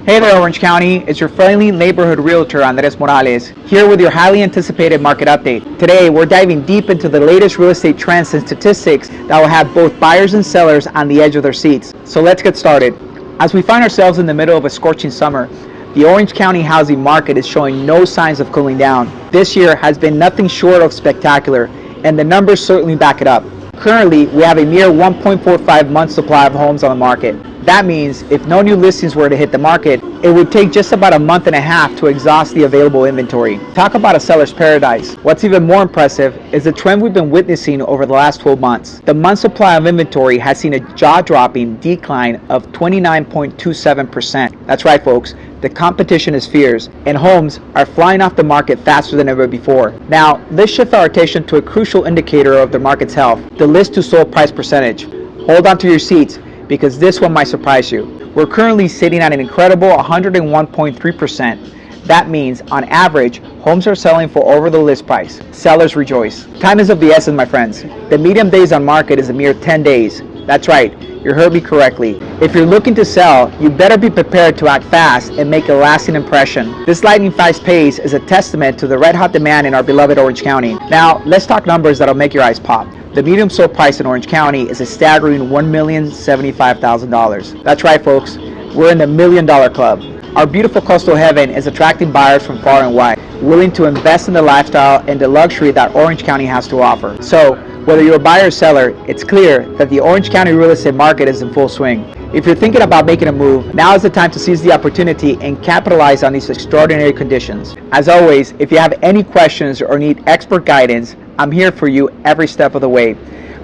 Hey there, Orange County. It's your friendly neighborhood realtor, Andres Morales, here with your highly anticipated market update. Today, we're diving deep into the latest real estate trends and statistics that will have both buyers and sellers on the edge of their seats. So let's get started. As we find ourselves in the middle of a scorching summer, the Orange County housing market is showing no signs of cooling down. This year has been nothing short of spectacular, and the numbers certainly back it up. Currently, we have a mere 1.45 month supply of homes on the market. That means if no new listings were to hit the market, it would take just about a month and a half to exhaust the available inventory. Talk about a seller's paradise. What's even more impressive is the trend we've been witnessing over the last 12 months. The month supply of inventory has seen a jaw-dropping decline of 29.27%. That's right, folks. The competition is fierce, and homes are flying off the market faster than ever before. Now, let's shift our attention to a crucial indicator of the market's health, the list to sold price percentage. Hold on to your seats, because this one might surprise you. We're currently sitting at an incredible 101.3%. That means, on average, homes are selling for over the list price. Sellers rejoice. Time is of the essence, my friends. The median days on market is a mere 10 days. That's right, you heard me correctly. If you're looking to sell, you better be prepared to act fast and make a lasting impression. This lightning fast pace is a testament to the red-hot demand in our beloved Orange County. Now, let's talk numbers that'll make your eyes pop. The median sold price in Orange County is a staggering $1,075,000. That's right, folks. We're in the $1 million club. Our beautiful coastal heaven is attracting buyers from far and wide, willing to invest in the lifestyle and the luxury that Orange County has to offer. So, whether you're a buyer or seller, it's clear that the Orange County real estate market is in full swing. If you're thinking about making a move, now is the time to seize the opportunity and capitalize on these extraordinary conditions. As always, if you have any questions or need expert guidance, I'm here for you every step of the way.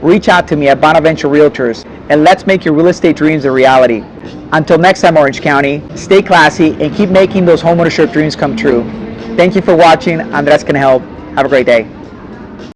Reach out to me at Bonaventure Realtors, and let's make your real estate dreams a reality. Until next time, Orange County, stay classy and keep making those homeownership dreams come true. Thank you for watching. Andres can help. Have a great day.